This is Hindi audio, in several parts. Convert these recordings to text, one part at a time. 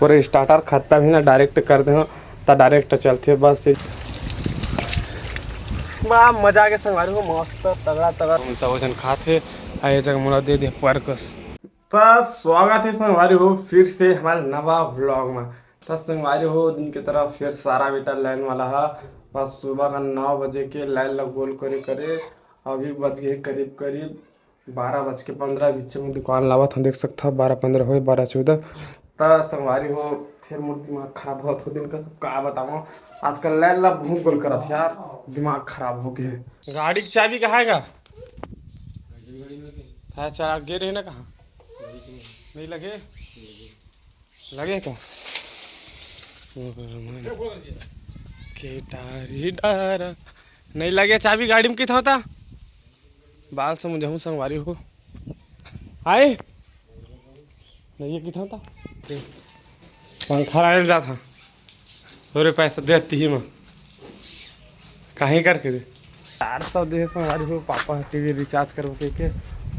पूरे स्टार्टर खत्म ही ना डायरेक्ट कर दे तो डायरेक्ट चलते बस बा मजा आ गया संगवारी हो मस्त तगड़ा तगड़ा हम सब वजन खाते आए जगह मोला दे दे परकस। तो स्वागत है संगवारी हो फिर से हमारे नवा व्लॉग में। तो संगवारी हो दिन की तरह फिर सारा बेटा लाइन वाला है। बस सुबह का 9 बजे के लाइन लग गोल करे करे अभी बज गए करीब करीब 12:15 बीच में दुकान लावत हम देख सकता 12:15 हो 12:14। तो संगवारी हो फिर मोर दिमाग खराब बहुत हो दिन का सब का बताओ आजकल लाइन ला भूख गोल करत यार दिमाग खराब हो गया। गाड़ी की चाबी कहाँ है का चला गे रहे ना कहाँ नहीं लगे लगे क्या केटारी डारा नहीं लगे चाबी गाड़ी में कितना होता बाल से मुझे हूँ संगवारी हो आए नहीं ये कितना होता पंखा लाने जा था थोड़े पैसा देती ही मैं कहीं करके दे 400 दे संगवारी हो पापा टीवी रिचार्ज करवा के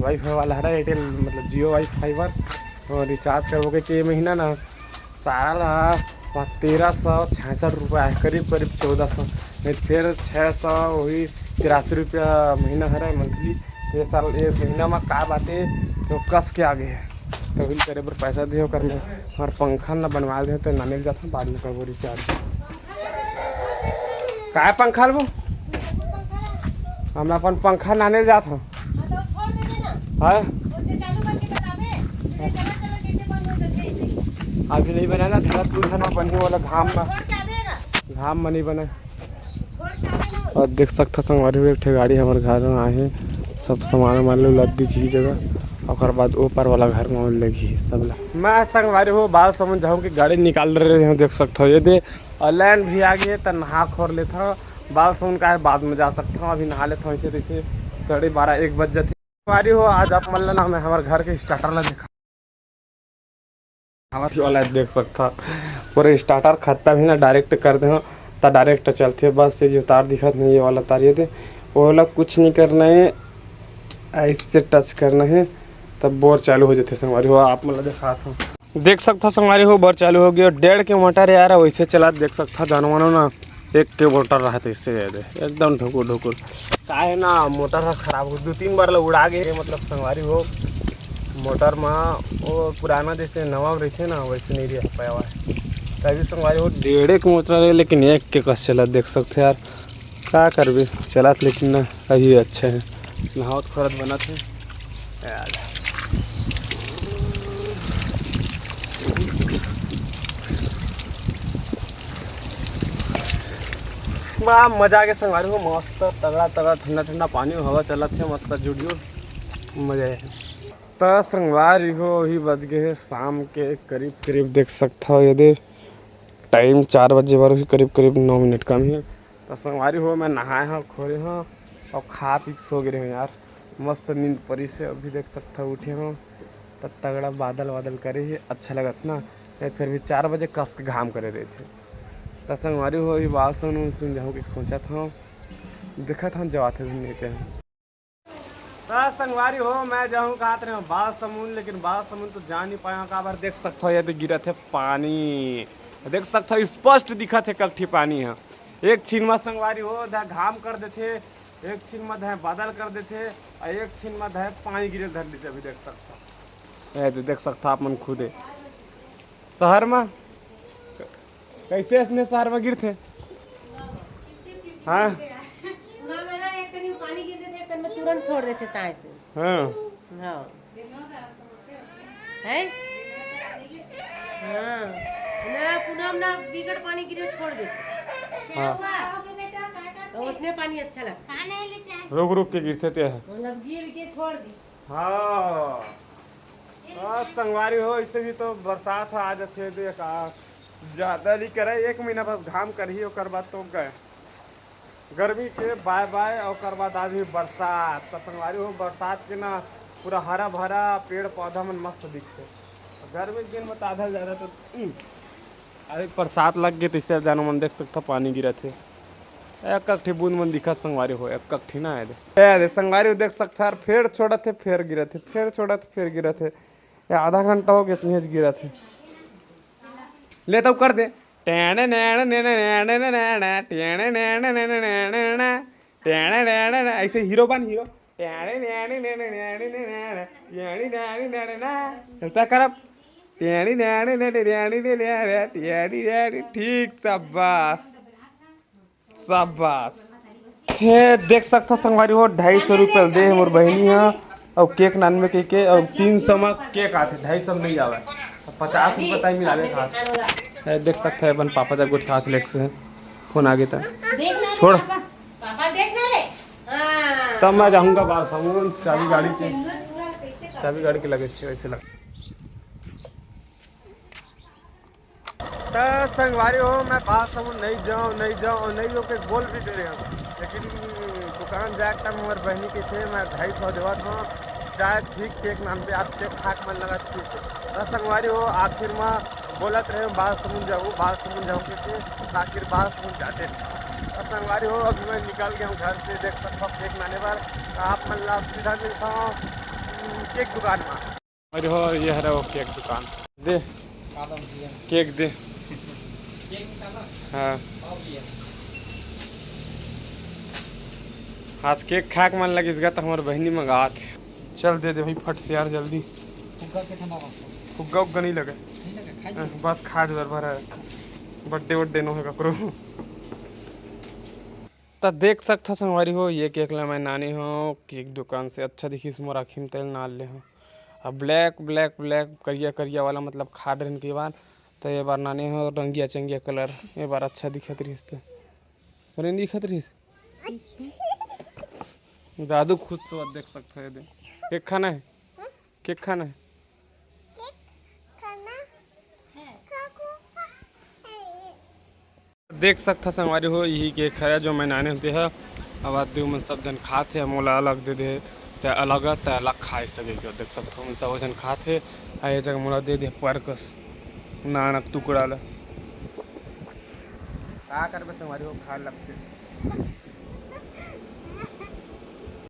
वाईफाई वाला है एयरटेल मतलब जियो वाईफाई पर और रिचार्ज करवा के महीना ना सारा 1366 रुपया है करीब करीब 1400 नहीं फिर 600 वही 83 रुपया महीना है मंथली। ये साल ये महीना में का बातें तो कस के आगे है तो बिल करे पर पैसा दे कर और पंखा ना बनवा दे तो ना मिल जाता बाद में करबो रिचार्ज का पंखा वो हम अपन पंखा नाने जात हूँ अभी नहीं बनाना धरतपुर खाना बनने वाला घाम में नहीं बना। और देख सकता संगवारी हुए एक गाड़ी हमारे घर में आए सब सामान मान लो लद्दी चीज जगह और बाद ऊपर वाला घर में लगी सब मैं संगवारी हो बाल समझ जाऊँ कि गाड़ी निकाल रहे हैं देख सकता हो ये दे ऑनलाइन भी आ गई तो नहा खोर लेता हूँ बाल समझ का है बाद में जा सकता हूँ अभी नहा लेता हूँ इसे देखिए 12:30-1 बज जाते संगवारी हो आज आप मान लेना हमें हमारे घर के स्टार्टर ला देखा हमारी वाला देख सकता पूरे स्टार्टर खत्म ही ना डायरेक्ट कर दे तो डायरेक्ट चलते बस से जो तार दिखत नहीं ये वाला तार ये दे वो वाला कुछ नहीं करना है ऐसे टच करना है तब बोर चालू हो जाते संगवारी हो आप मतलब देखा था देख सकता संगवारी हो बोर चालू हो गया 1.5 के मोटर यार वैसे चला देख सकता जानवर ना 1 के मोटर रहा था इससे एकदम ढुकुर ढुकुर का है ना मोटर खराब हो 2-3 बार उड़ा गए मतलब संगवारी हो मोटर में वो पुराना जैसे नवा रहते ना वैसे नहीं रह पाया हुआ है तभी संगवारी हो 1.5 के मोटर है लेकिन 1 के कस चला देख सकते यार क्या कर भी चला लेकिन ना अभी अच्छा है नहावत खरत बना थे यार बा मजा आ गया संगवारी हो मस्त तगड़ा तगड़ा ठंडा ठंडा पानी हवा चला थे मस्त जुड़ जुड़ मजा है। तो संगवारी हो ही बज गए शाम के करीब करीब देख सकता हो यदि टाइम 4 बजे बार करीब करीब 9 मिनट कम ही तो संगवारी हो मैं नहाए हाँ खोए हाँ और खा पी सो गए हैं यार मस्त नींद परी से अभी देख सकता उठे हो तो तगड़ा बादल वादल करे ही अच्छा लगा था ना फिर भी 4 बजे कस के घाम करे रहे थे तो संगवारी हो ही बात सुन जाऊँ कि सोचा था देखा था जवाब लेते हैं तो संगवारी हो मैं जाऊँ कहा रहे बाल समून लेकिन बाल समून तो जा नहीं पाया का बार देख सकते हो ये गिरा थे पानी देख सकते हो स्पष्ट दिखा थे कट्ठी पानी है एक छीन में संगवारी हो धा घाम कर देते एक छीन में धा बादल कर देते और एक छीन में धा पानी गिरे धर देते अभी देख सकता देख सकता आप मन खुदे शहर में कैसे इसने शहर में गिर थे हाँ तुरंत छोड़ देते साए से हाँ हाँ है हाँ ना पुनः ना बिगड़ पानी गिरे छोड़ देते हाँ तो उसने पानी अच्छा लगता रुक रुक के गिरते थे मतलब गिर के छोड़ दी हाँ संगवारी हो इससे भी तो बरसात आ जाते देखा ज़्यादा नहीं करे 1 महीना बस घाम कर ही और बाद तो गए गर्मी के बाय बाय और बाद आज भी बरसात तो संगवारी हो बरसात के ना पूरा हरा भरा पेड़ पौधा मन मस्त दिखते गर्मी के दिन में तो आधा ज़्यादा तो अरे बरसात लग गई तो इससे जानो मन देख सकता पानी गिरा थे एक कट्ठी बूंद मन दिखा संगवारी हो एक कट्ठी ना है संगवारी देख सकता फिर छोड़ा थे फिर गिरा थे फिर छोड़ा थे फिर गिरा थे आधा घंटा हो गया स्नेह गिरा थे ले तो कर दे ऐसे हीरो बन हीरो चलता कर अब ठीक शाबाश शाबाश हे देख सकता संगवारी हो 250 रुपये दे मोर बहनी है और केक 99 के और 300 में केक आते 250 नहीं आवे 50 रुपये तक मिलावे खा देख सकते हैं अपन पापा जब गोठे हाथ लेके से फोन आ गया था छोड़ पापा देखना रे हाँ। तब मैं जाऊंगा बाहर सामून चाबी गाड़ी के लगे वैसे लगे तो संगवारी हो मैं बाहर सामून नहीं जाऊँ के बोल भी दे रहे हैं लेकिन दुकान जाए टाइम हमारे बहनी के थे मैं 250 देवा था चाहे ठीक केक नाम पे आज केक खाक मन लगा थी तो संगवारी हो आखिर में बोलत रहे बाहर समुद्र जाऊँ के थे आखिर बाहर समुद्र जाते थे तो संगवारी हो अभी मैं निकल गया हूँ घर से देख सकता हूँ केक लाने पर आप मतलब सीधा मिलता हूँ केक दुकान में अरे हो ये है वो केक दुकान दे केक दे हाँ आज केक खाक मन लगे इसका तो हमारे बहनी मंगा थे चल दे भाई फट से यार जल्दी फुग्गा उग्गा नहीं लगे बस खाद भर बर्थडे नो है ककरो तो देख सकता संगवारी हो ये केक ला मैं नानी हो केक दुकान से अच्छा दिखी मोर आखी में तेल नाल ले हो अब ब्लैक करिया वाला मतलब खाद रहने के बाद तो ये बार नानी हो रंगिया चंगिया कलर ये बार अच्छा दिखत रही तो दिखत रही दादू खुद से देख सकते हैं केक खाना है केक खाना है देख सकता संगवारी हो यही केक है जो मैं नाने होते है अब आदमी में सब जन खाते हैं मोला अलग दे दे ते अलग खाए सके देख सकते हो सब जन खाते ये जगह मोला दे दे परकस नानक टुकड़ा ला का करबे संगवारी हो खा लगते